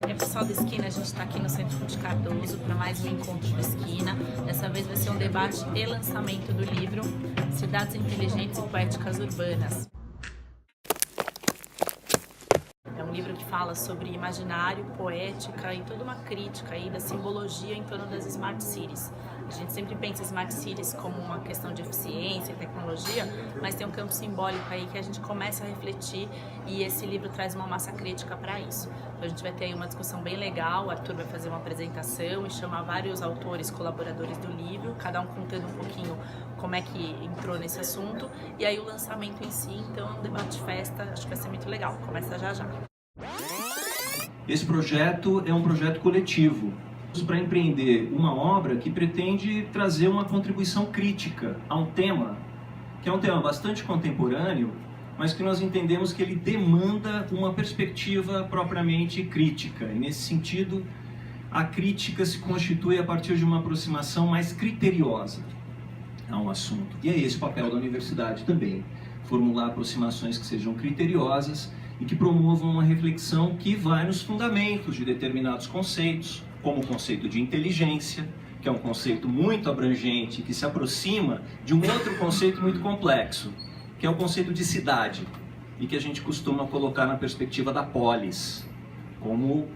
E aí, pessoal da Esquina, a gente está aqui no Centro Ruth Cardoso para mais um encontro da Esquina. Dessa vez vai ser um debate e lançamento do livro Cidades Inteligentes e Poéticas Urbanas. É um livro que fala sobre imaginário, poética e toda uma crítica aí da simbologia em torno das Smart Cities. A gente sempre pensa Smart Cities como uma questão de eficiência e tecnologia, mas tem um campo simbólico aí que a gente começa a refletir e esse livro traz uma massa crítica para isso. Então a gente vai ter aí uma discussão bem legal, o Arthur vai fazer uma apresentação e chamar vários autores, colaboradores do livro, cada um contando um pouquinho como é que entrou nesse assunto, e aí o lançamento em si, então é um debate festa, acho que vai ser muito legal, começa já já. Esse projeto é um projeto coletivo para empreender uma obra que pretende trazer uma contribuição crítica a um tema, que é um tema bastante contemporâneo, mas que nós entendemos que ele demanda uma perspectiva propriamente crítica. E nesse sentido, a crítica se constitui a partir de uma aproximação mais criteriosa a um assunto. E é esse o papel da universidade também, formular aproximações que sejam criteriosas e que promovam uma reflexão que vai nos fundamentos de determinados conceitos, como o conceito de inteligência, que é um conceito muito abrangente, que se aproxima de um outro conceito muito complexo, que é o conceito de cidade, e que a gente costuma colocar na perspectiva da polis, como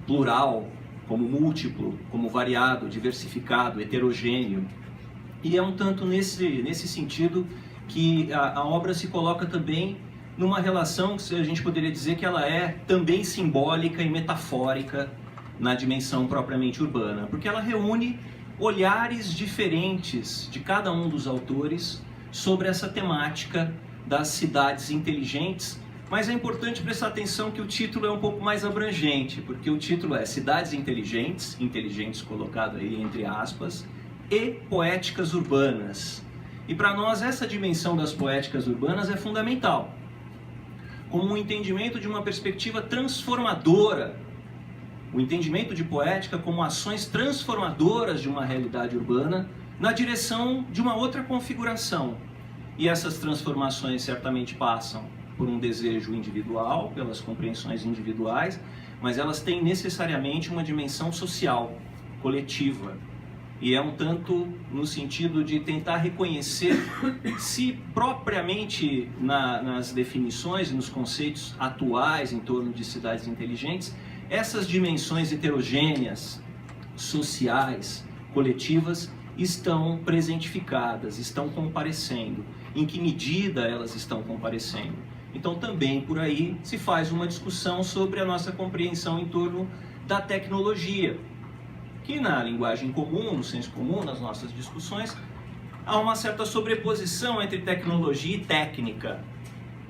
plural, como múltiplo, como variado, diversificado, heterogêneo. E é um tanto nesse sentido que a obra se coloca também numa relação que a gente poderia dizer que ela é também simbólica e metafórica na dimensão propriamente urbana, porque ela reúne olhares diferentes de cada um dos autores sobre essa temática das cidades inteligentes, mas é importante prestar atenção que o título é um pouco mais abrangente, porque o título é Cidades Inteligentes, inteligentes colocado aí entre aspas, e Poéticas Urbanas. E para nós essa dimensão das poéticas urbanas é fundamental, como um entendimento de uma perspectiva transformadora, o entendimento de poética como ações transformadoras de uma realidade urbana na direção de uma outra configuração. E essas transformações certamente passam por um desejo individual, pelas compreensões individuais, mas elas têm necessariamente uma dimensão social, coletiva. E é um tanto no sentido de tentar reconhecer se propriamente nas definições e nos conceitos atuais em torno de cidades inteligentes, essas dimensões heterogêneas, sociais, coletivas, estão presentificadas, estão comparecendo. Em que medida elas estão comparecendo? Então também por aí se faz uma discussão sobre a nossa compreensão em torno da tecnologia, que na linguagem comum, no senso comum, nas nossas discussões, há uma certa sobreposição entre tecnologia e técnica.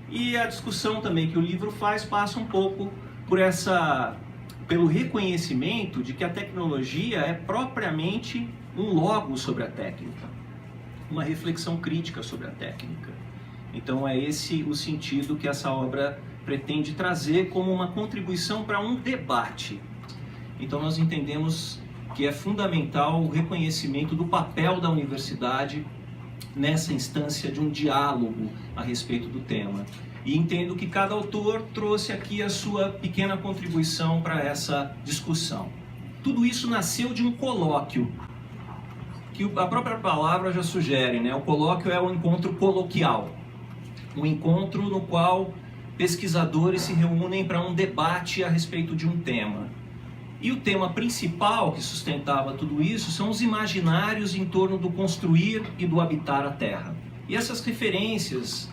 E a discussão também que o livro faz passa um pouco pelo reconhecimento de que a tecnologia é propriamente um logos sobre a técnica, uma reflexão crítica sobre a técnica. Então é esse o sentido que essa obra pretende trazer como uma contribuição para um debate. Então nós entendemos que é fundamental o reconhecimento do papel da universidade nessa instância de um diálogo a respeito do tema. E entendo que cada autor trouxe aqui a sua pequena contribuição para essa discussão. Tudo isso nasceu de um colóquio, que a própria palavra já sugere, né? O colóquio é um encontro coloquial, um encontro no qual pesquisadores se reúnem para um debate a respeito de um tema. E o tema principal que sustentava tudo isso são os imaginários em torno do construir e do habitar a Terra. E essas referências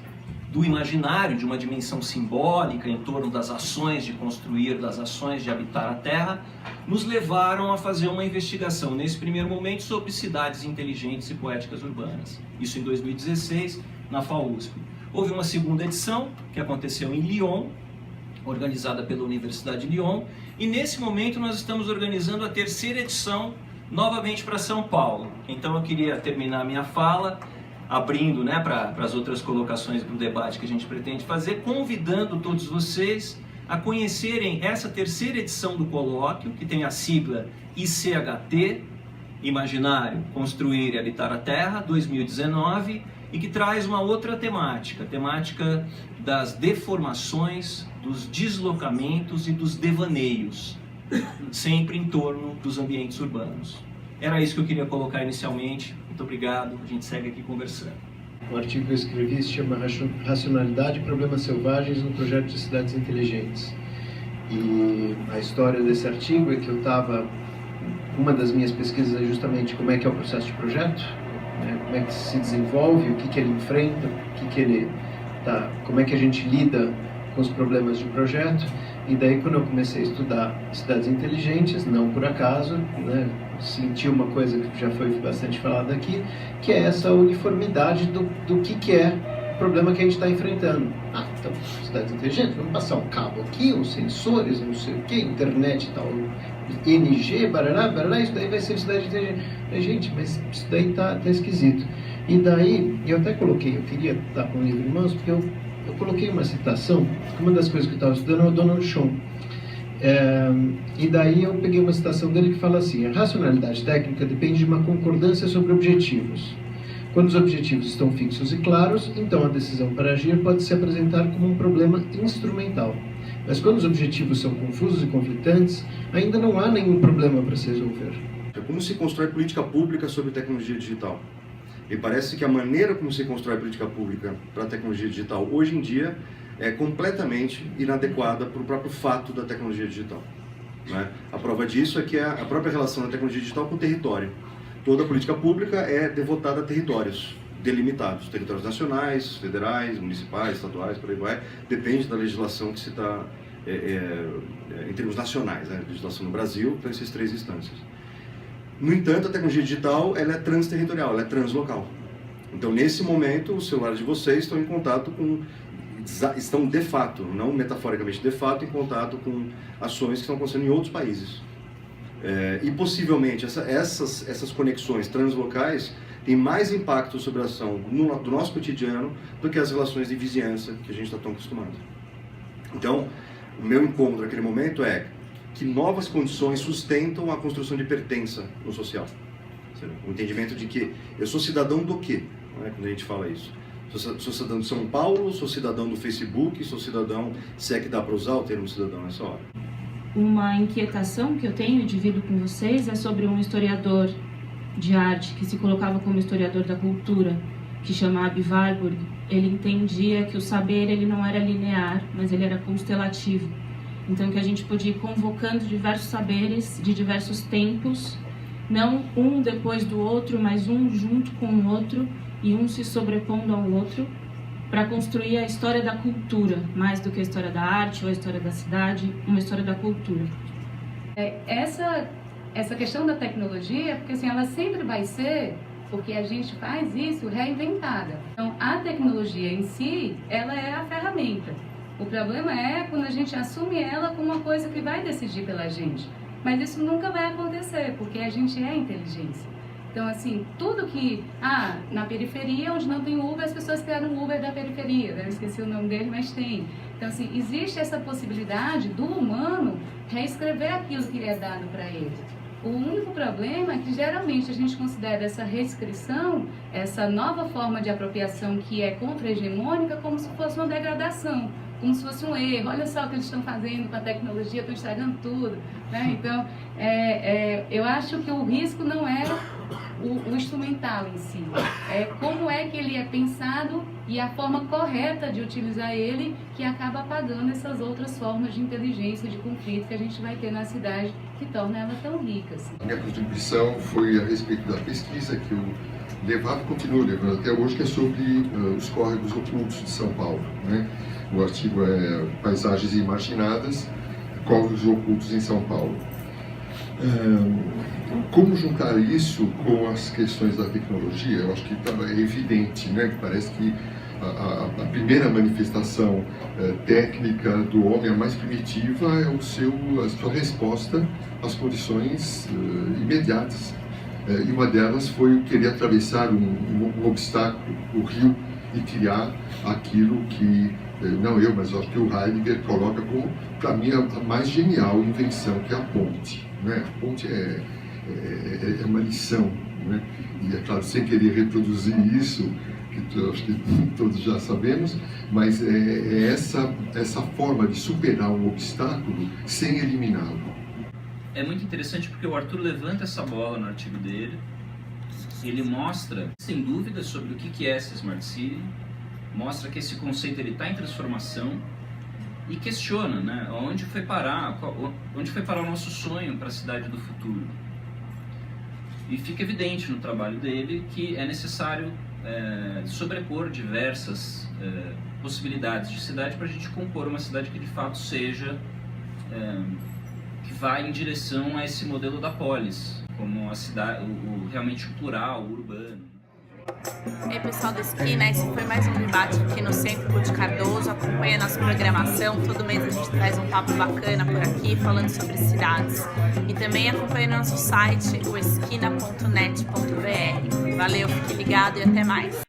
do imaginário, de uma dimensão simbólica em torno das ações de construir, das ações de habitar a Terra, nos levaram a fazer uma investigação, nesse primeiro momento, sobre cidades inteligentes e poéticas urbanas. Isso em 2016, na FAUSP. Houve uma segunda edição, que aconteceu em Lyon, organizada pela Universidade de Lyon, e nesse momento nós estamos organizando a terceira edição, novamente para São Paulo. Então eu queria terminar a minha fala, abrindo, né, para as outras colocações do debate que a gente pretende fazer, convidando todos vocês a conhecerem essa terceira edição do colóquio, que tem a sigla ICHT, Imaginário, Construir e Habitar a Terra, 2019, e que traz uma outra temática, a temática das deformações, dos deslocamentos e dos devaneios sempre em torno dos ambientes urbanos. Era isso que eu queria colocar inicialmente. Muito obrigado, a gente segue aqui conversando. O artigo que eu escrevi se chama Racionalidade e Problemas Selvagens no Projeto de Cidades Inteligentes. E a história desse artigo é que eu estava... Uma das minhas pesquisas é justamente como é que é o processo de projeto, né? Como é que se desenvolve, o que ele enfrenta, como é que a gente lida com os problemas de projeto. E daí, quando eu comecei a estudar cidades inteligentes, não por acaso, né, senti uma coisa que já foi bastante falada aqui, que é essa uniformidade do que é o problema que a gente está enfrentando. Então, cidades inteligentes, vamos passar um cabo aqui, uns sensores, não sei o que, internet e tal, NG, barará, isso daí vai ser cidade inteligente. Gente, mas isso daí tá esquisito. E daí, eu até coloquei, eu queria estar com o livro em mãos, porque eu coloquei uma citação, uma das coisas que eu estava estudando é o Donald Schoen. E daí eu peguei uma citação dele que fala assim: a racionalidade técnica depende de uma concordância sobre objetivos. Quando os objetivos estão fixos e claros, então a decisão para agir pode se apresentar como um problema instrumental. Mas quando os objetivos são confusos e conflitantes, ainda não há nenhum problema para se resolver. Como se constrói política pública sobre tecnologia digital? E parece que a maneira como se constrói política pública para a tecnologia digital hoje em dia é completamente inadequada para o próprio fato da tecnologia digital, né? A prova disso é que é a própria relação da tecnologia digital com o território. Toda política pública é devotada a territórios delimitados, territórios nacionais, federais, municipais, estaduais, por aí vai, depende da legislação que se está, em termos nacionais, né? Legislação no Brasil, para essas três instâncias. No entanto, a tecnologia digital ela é transterritorial, ela é translocal. Então, nesse momento, os celulares de vocês estão em contato estão de fato, não metaforicamente de fato, em contato com ações que estão acontecendo em outros países. E possivelmente essas conexões translocais têm mais impacto sobre a ação do nosso cotidiano do que as relações de vizinhança que a gente está tão acostumado. Então, o meu encontro naquele momento é que novas condições sustentam a construção de pertença no social. O entendimento de que eu sou cidadão do quê? Não é? Quando a gente fala isso. Sou cidadão de São Paulo, sou cidadão do Facebook, sou cidadão, se é que dá para usar o termo cidadão nessa hora. Uma inquietação que eu tenho e divido com vocês é sobre um historiador de arte que se colocava como historiador da cultura, que chama Aby Warburg. Ele entendia que o saber ele não era linear, mas ele era constelativo. Então que a gente podia ir convocando diversos saberes de diversos tempos, não um depois do outro, mas um junto com o outro e um se sobrepondo ao outro, para construir a história da cultura, mais do que a história da arte ou a história da cidade, uma história da cultura. Essa questão da tecnologia, porque assim, ela sempre vai ser, porque a gente faz isso, reinventada. Então, a tecnologia em si, ela é a ferramenta. O problema é quando a gente assume ela como uma coisa que vai decidir pela gente. Mas isso nunca vai acontecer, porque a gente é inteligência. Então, assim, tudo que... na periferia, onde não tem Uber, as pessoas pegam o Uber da periferia. Eu esqueci o nome dele, mas tem. Então, assim, existe essa possibilidade do humano reescrever aquilo que é dado para ele. O único problema é que, geralmente, a gente considera essa reescrição, essa nova forma de apropriação que é contra-hegemônica, como se fosse uma degradação, como se fosse um erro. Olha só o que eles estão fazendo com a tecnologia, estão estragando tudo, né? Então, eu acho que o risco não é o instrumental em si, é como é que ele é pensado e a forma correta de utilizar ele que acaba apagando essas outras formas de inteligência, de conflito que a gente vai ter na cidade, que torna ela tão rica. Assim. A minha contribuição foi a respeito da pesquisa que eu levava e continuo levando até hoje, que é sobre os córregos ocultos de São Paulo, né? O artigo é Paisagens Imaginadas, Córregos Ocultos em São Paulo. Como juntar isso com as questões da tecnologia? Eu acho que é evidente, né? Parece que a primeira manifestação técnica do homem, a mais primitiva, é a sua resposta às condições imediatas. E uma delas foi querer atravessar um obstáculo, o rio, e criar aquilo que, não eu, mas acho que o Heidegger coloca como, para mim, a mais genial invenção, que é a ponte. Né? A ponte é uma lição, né? E é claro, sem querer reproduzir isso, que acho que todos já sabemos, mas é essa forma de superar um obstáculo sem eliminá-lo. é muito interessante porque o Arthur levanta essa bola no artigo dele, ele mostra, sem dúvida, sobre o que é essa Smart City, mostra que esse conceito está em transformação e questiona, né, onde foi parar o nosso sonho para a cidade do futuro. E fica evidente no trabalho dele que é necessário sobrepor diversas possibilidades de cidade para a gente compor uma cidade que de fato seja, que vai em direção a esse modelo da polis, como a cidade, realmente o plural, o urbano. E aí, pessoal do Esquina, esse foi mais um debate aqui no Centro de Cardoso. Acompanha a nossa programação, todo mês a gente traz um papo bacana por aqui, falando sobre cidades. E também acompanha nosso site, o esquina.net.br. Valeu, fique ligado e até mais!